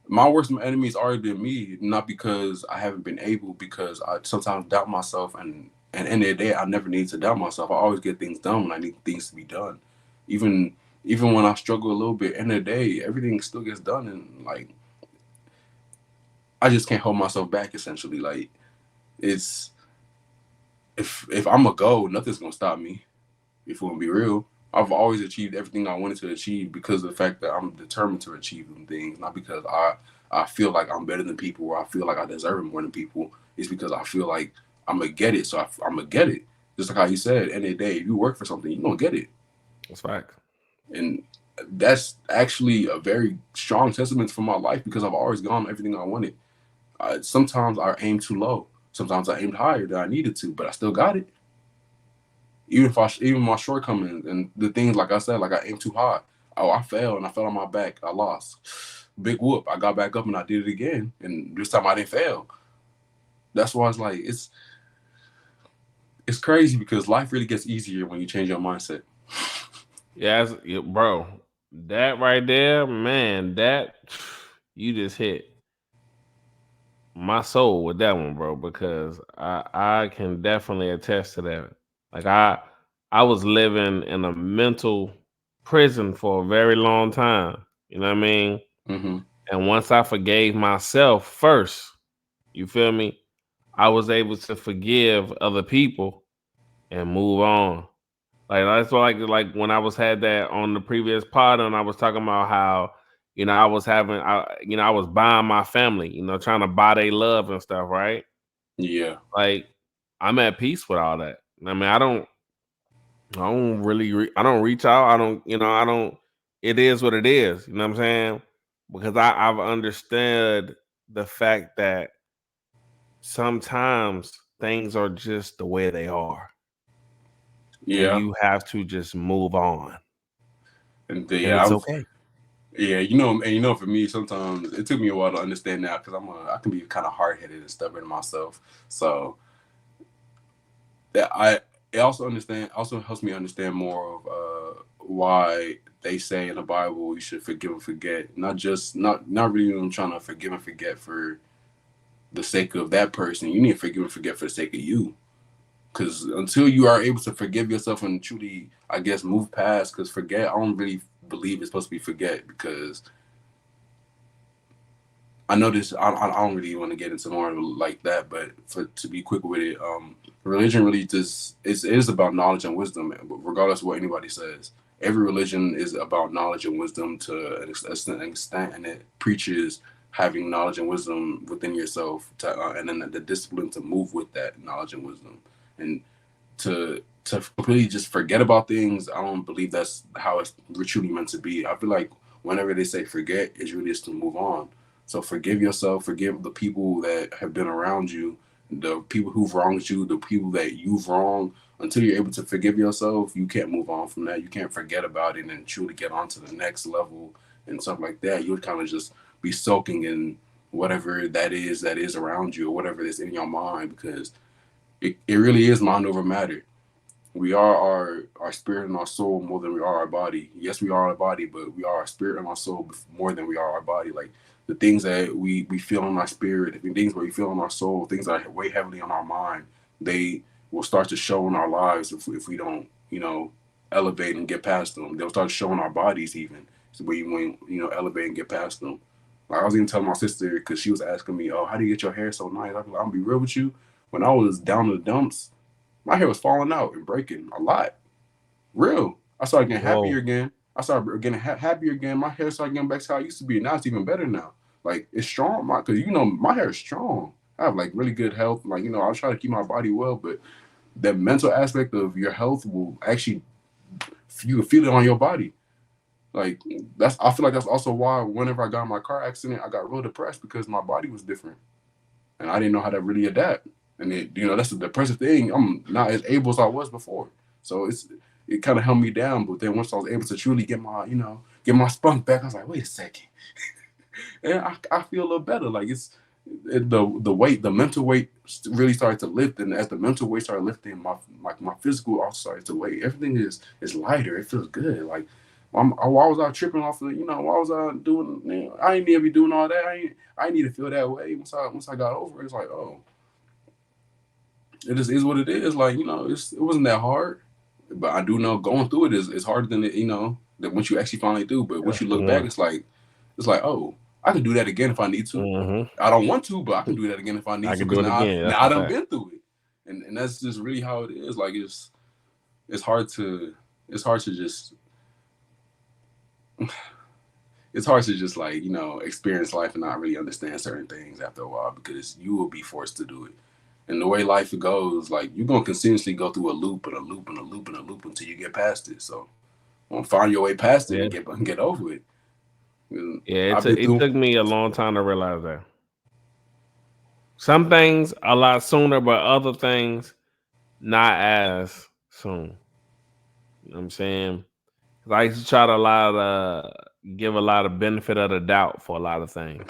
my worst enemy has already been me, not because I haven't been able, because I sometimes doubt myself, and in the day I never need to doubt myself. I always get things done when I need things to be done, even even when I struggle a little bit. In the day, everything still gets done, and like I just can't hold myself back. Essentially, like it's if I'm a go, nothing's gonna stop me. If we're gonna be real, I've always achieved everything I wanted to achieve because of the fact that I'm determined to achieve them things, not because I feel like I'm better than people or I feel like I deserve it more than people. It's because I feel like I'm gonna get it, so I'm gonna get it. Just like how you said, end of the day, if you work for something, you're gonna get it, that's fact. and that's actually a very strong testament for my life because I've always gone everything I wanted. Sometimes I aimed too low. Sometimes I aimed higher than I needed to, but I still got it. Even my shortcomings and the things, like I said, like I aimed too high. Oh, I fell and I fell on my back. I lost. Big whoop. I got back up and I did it again. And this time I didn't fail. That's why it's like it's crazy because life really gets easier when you change your mindset. Bro. That right there, man. That you just hit. my soul with that one, bro, because I can definitely attest to that. Like I was living in a mental prison for a very long time. You know what I mean? Mm-hmm. And once I forgave myself first, you feel me? I was able to forgive other people and move on. Like that's why, like when I was had that on the previous pod, and I was talking about how I was having, I was buying my family, trying to buy their love and stuff, right? Yeah. Like I'm at peace with all that. I mean, I don't really, I don't reach out. I don't, I don't. It is what it is. You know what I'm saying? Because I've understood the fact that sometimes things are just the way they are, and Yeah. you have to just move on, And and yeah, it's okay. yeah, for me, sometimes it took me a while to understand that because I can be kind of hard headed and stubborn myself. So that it also helps me understand more of why they say in the Bible you should forgive and forget. Not really even trying to forgive and forget for the sake of that person. You need to forgive and forget for the sake of you. Because until you are able to forgive yourself and truly, I guess, move past, because forget, I don't really believe it's supposed to be forget, because I know this. I don't really want to get into more like that, but to be quick with it, religion really just it is about knowledge and wisdom, regardless of what anybody says. Every religion is about knowledge and wisdom to an extent, and it preaches having knowledge and wisdom within yourself, and then the discipline to move with that knowledge and wisdom, and to completely just forget about things. I don't believe that's how it's truly meant to be. I feel like whenever they say forget, it's really just to move on. So forgive yourself, forgive the people that have been around you, the people who've wronged you, the people that you've wronged. Until you're able to forgive yourself, you can't move on from that. You can't forget about it and truly get on to the next level and stuff like that. You would kind of just be soaking in whatever that is around you, or whatever is in your mind, because it really is mind over matter. We are our spirit and our soul more than we are our body. Yes, we are our body, but we are our spirit and our soul more than we are our body. Like the things that we feel in our spirit, the things where we feel in our soul, things that weigh heavily on our mind, they will start to show in our lives if we don't, elevate and get past them. They'll start showing our bodies even. So when elevate and get past them. Like I was even telling my sister because she was asking me, "Oh, how do you get your hair so nice?" I'm gonna be real with you. When I was down in the dumps, my hair was falling out and breaking a lot. Real. I started getting happier Whoa, again. I started getting happier again. My hair started getting back to how it used to be. Now it's even better now. Like it's strong. Because my hair is strong. I have like really good health. Like I try to keep my body well, but that mental aspect of your health will actually you can feel it on your body. Like I feel like that's also why whenever I got in my car accident, I got real depressed because my body was different and I didn't know how to really adapt. And that's the depressive thing. I'm not as able as I was before. So it kind of held me down. But then once I was able to truly get my spunk back, I was like, wait a second, and I feel a little better. Like the weight, the mental weight really started to lift, and as the mental weight started lifting, my physical also started to weigh. Everything is lighter. It feels good. Like why was I tripping off of why was I doing? I ain't need to be doing all that. I ain't need to feel that way. Once I got over it, it's like, oh, it just is what it is. Like it wasn't that hard, but I do know going through it is harder than that once you actually finally do. But once you look back, yeah, it's like, oh, I can do that again if I need to. mm-hmm. I don't want to, but I can do that again if I need I to can because do it again. now That's I a done fact. been through it, and that's just really how it is. Like it's hard to it's hard to just it's hard to just like experience life and not really understand certain things after a while because you will be forced to do it. And the way life goes, like you're gonna continuously go through a loop and a loop and a loop and a loop until you get past it. So, find your way past it Yeah, and get over it. And yeah. I've been It through. took me a long time to realize that some things a lot sooner, but other things not as soon. You know what I'm saying? 'Cause I used to try to give a lot of benefit of the doubt for a lot of things.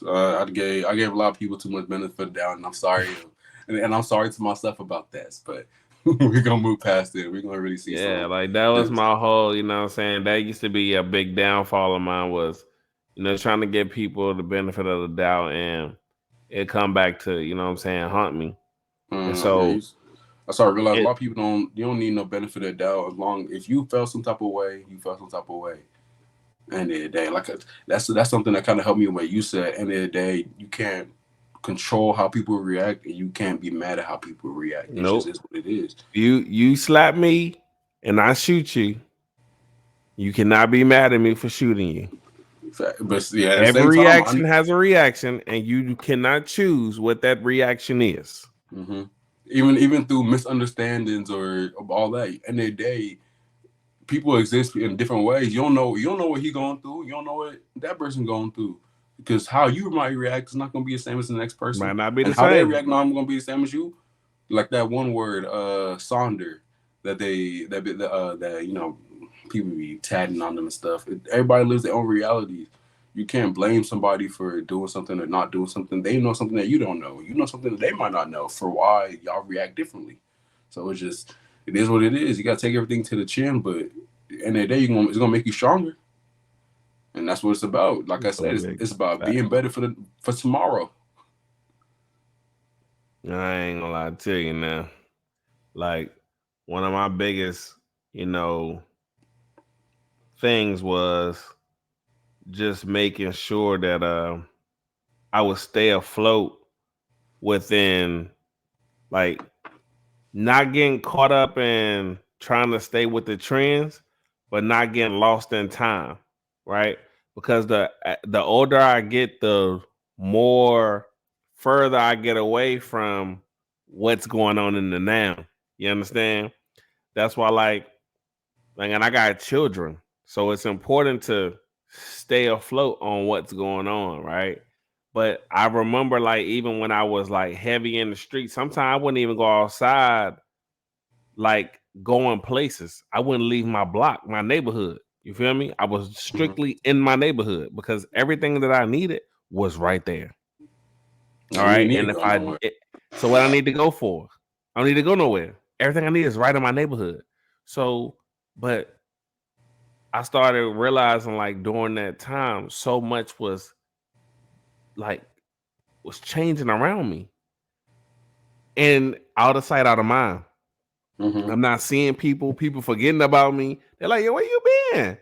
I gave a lot of people too much benefit of the doubt, and I'm sorry, and I'm sorry to myself about that. But we're gonna move past it. We're gonna really see Yeah, some. like that was my whole, what I'm saying? That used to be a big downfall of mine was, trying to give people the benefit of the doubt. And it come back to, you know what I'm saying, haunt me. And so I started to realize a lot of people you don't need no benefit of doubt. As long if you felt some type of way, you felt some type of way. End of the day, like that's something that kind of helped me when you said, end of the day, you can't control how people react, and you can't be mad at how people react. It just is what it is. You slap me and I shoot you. You cannot be mad at me for shooting you. But yeah, at every the same reaction time, has a reaction, and you cannot choose what that reaction is. Mm-hmm. Even through misunderstandings or all that, end of the day, people exist in different ways. You don't know what he's going through. You don't know what that person going through, because how you might react is not going to be the same as the next person. Might not be and the how they same. react not going to be the same as you. Like that one word, sonder, that you know, people be tagging on them and stuff. Everybody lives their own realities. You can't blame somebody for doing something or not doing something. They know something that you don't know. You know something that they might not know, for why y'all react differently. So it is what it is. You gotta take everything to the chin, but at the end of the day, it's gonna make you stronger. And that's what it's about. Like I said, it's about being better for tomorrow. I ain't gonna lie to you now. Like, one of my biggest, you know, things was just making sure that I would stay afloat within, like, not getting caught up in trying to stay with the trends, but not getting lost in time, right? Because the older I get, the more further I get away from what's going on in the now. You understand? That's why, like, and I got children, so it's important to stay afloat on what's going on, right? But I remember, like, even when I was like heavy in the street, sometimes I wouldn't even go outside, like going places. I wouldn't leave my block, my neighborhood. You feel me? I was strictly in my neighborhood because everything that I needed was right there. All right. And so what I need to go for, I don't need to go nowhere. Everything I need is right in my neighborhood. So, but I started realizing, like, during that time, so much was changing around me. And out of sight, out of mind. Mm-hmm. I'm not seeing people forgetting about me. They're like, yo, where you been?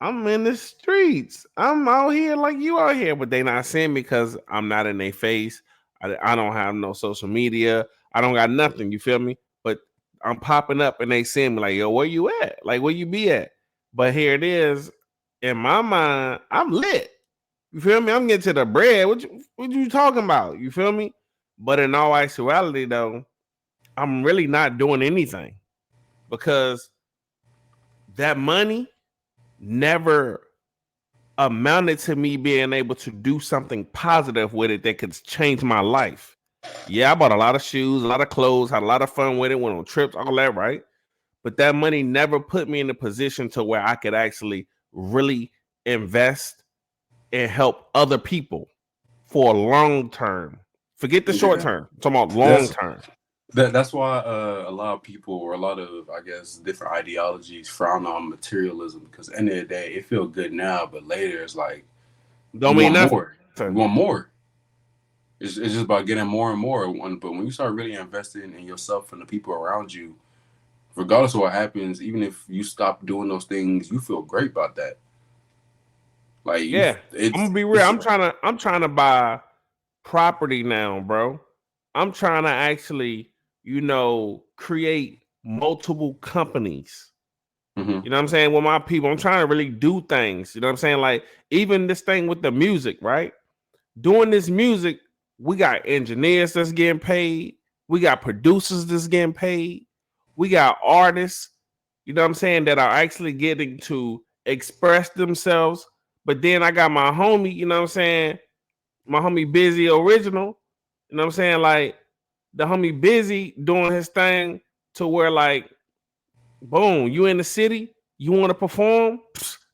I'm in the streets. I'm out here like you out here, but they not seeing me because I'm not in their face. I don't have no social media. I don't got nothing. You feel me? But I'm popping up and they see me like, yo, where you at? Like, where you be at? But here it is. In my mind, I'm lit. You feel me? I'm getting to the bread. What you talking about? You feel me? But in all actuality, though, I'm really not doing anything, because that money never amounted to me being able to do something positive with it that could change my life. Yeah, I bought a lot of shoes, a lot of clothes, had a lot of fun with it, went on trips, all that, right? But that money never put me in a position to where I could actually really invest and help other people for long term. Forget the short term. I'm talking about long term. That's why a lot of people, or a lot of, I guess, different ideologies frown on materialism, because at the end of the day, it feels good now, but later it's like, don't mean nothing. You want more. It's just about getting more and more. But when you start really investing in yourself and the people around you, regardless of what happens, even if you stop doing those things, you feel great about that. Like, yeah, I'm gonna be real. I'm trying to buy property now, bro. I'm trying to actually, create multiple companies. Mm-hmm. You know what I'm saying? With my people, I'm trying to really do things. You know what I'm saying? Like, even this thing with the music, right? Doing this music, we got engineers that's getting paid. We got producers that's getting paid. We got artists, you know what I'm saying, that are actually getting to express themselves. But then I got my homie, you know what I'm saying, my homie Busy Original, you know what I'm saying, like, the homie Busy doing his thing to where, like, boom, you in the city, you want to perform,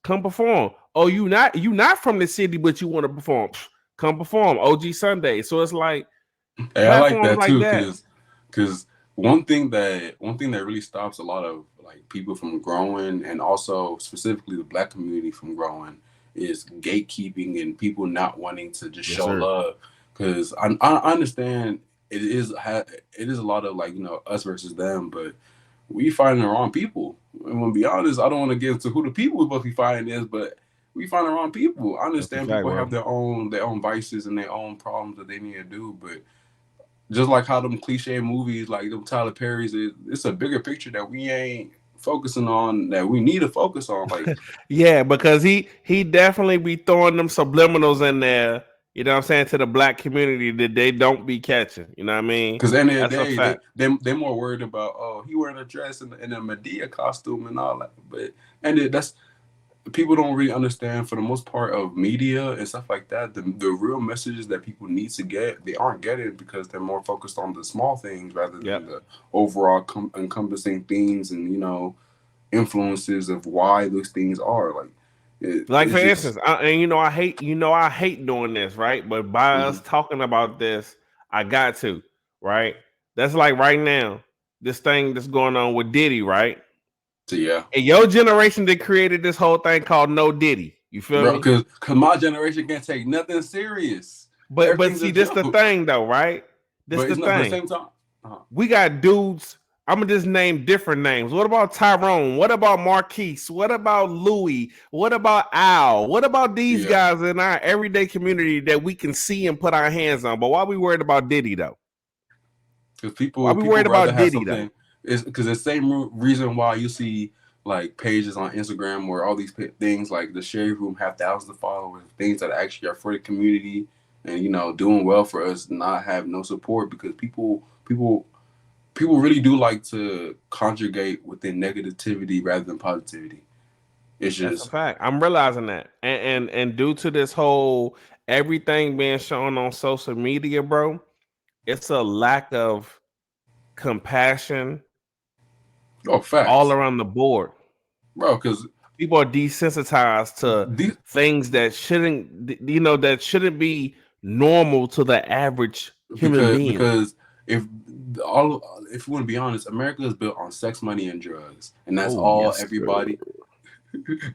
come perform. Oh, you not from the city, but you want to perform, come perform. OG Sunday. So it's like, hey, I like that too, because one thing that really stops a lot of, like, people from growing, and also specifically the Black community from growing, is gatekeeping and people not wanting to just show love. because I understand it is a lot of like us versus them, but we fighting the wrong people. And to be honest, I don't want to get into who the people we're supposed to be fighting is, but we find the wrong people. I That's a understand fact, people bro. have their own vices and their own problems that they need to do, but just like how them cliche movies like them Tyler Perry's, it's a bigger picture that we ain't focusing on that we need to focus on. Like, Yeah, because he definitely be throwing them subliminals in there, you know what I'm saying, to the black community that they don't be catching. You know what I mean? because at the end of the That's a day, fact. they're more worried about, oh, he wearing a dress and a Medea costume and all that. But that's people don't really understand for the most part of media and stuff like that. The real messages that people need to get, they aren't getting because they're more focused on the small things rather than Yep. the overall encompassing themes and influences of why those things are like. Like for It's instance, just I hate doing this, right? But by us mhm. talking about this, I got to, right? That's like right now, this thing that's going on with Diddy, right? So yeah, And your generation that created this whole thing called No Diddy. You feel bro, me? because my generation can't take nothing serious. But Everything's see, a this the joke. thing though, right? This But the it's not. But at the thing. same time, We got dudes. I'm gonna just name different names. What about Tyrone? What about Marquise? What about Louis? What about Al? What about these yeah, guys in our everyday community that we can see and put our hands on? But why we worried about Diddy though? because Why we people worried rather about have Diddy though? something. Is because the same reason why you see like pages on Instagram where all these things like the Shade Room have thousands of followers, things that actually are for the community and doing well for us, not have no support because people really do like to conjugate within negativity rather than positivity. It's That's a just fact. I'm realizing that, and due to this whole everything being shown on social media, bro, it's a lack of compassion all facts, around the board. bro. Because People are desensitized to these things that shouldn't be normal to the average human because being. because if all if you want to be honest, America is built on sex, money, and drugs, and that's Oh all yes, sir. everybody.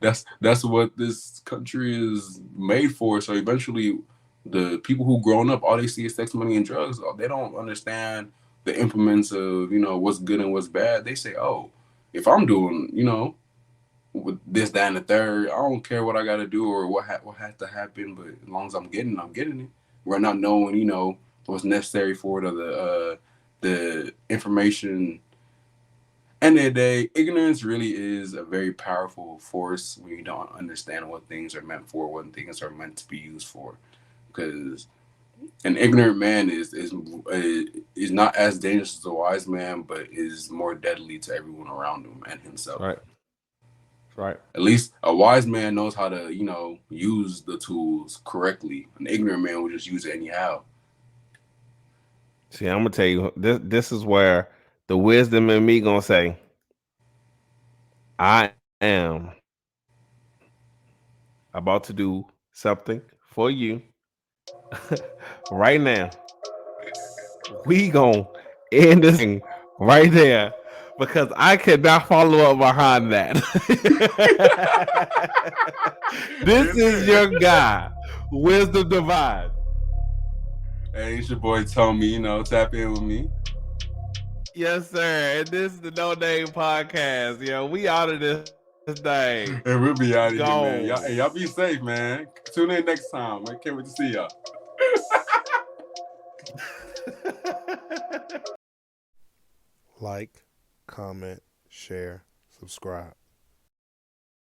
That's what this country is made for. So eventually, the people who grown up, all they see is sex, money, and drugs. They don't understand the implements of what's good and what's bad. They say, oh, if I'm doing with this, that, and the third, I don't care what I got to do or what has to happen, but as long as I'm getting it. We're not knowing what's necessary for it or the information. End of the day, ignorance really is a very powerful force when you don't understand what things are meant for, what things are meant to be used for. Because an ignorant man is not as dangerous as a wise man, but is more deadly to everyone around him and himself. Right, right. At least a wise man knows how to, use the tools correctly. An ignorant man will just use it anyhow. See, I'm gonna tell you this. This is where the wisdom in me gonna say, I am about to do something for you right now. We gonna end this thing right there because I cannot follow up behind that. This is your guy, Wisdom Divine. Hey, it's your boy Tomi. Tap in with me. Yes, sir. And this is the No Name Podcast. Yo, we out of this thing. And we'll be out of here, man. Gone. Y'all be safe, man. Tune in next time. I can't wait to see y'all. Like, comment, share, subscribe.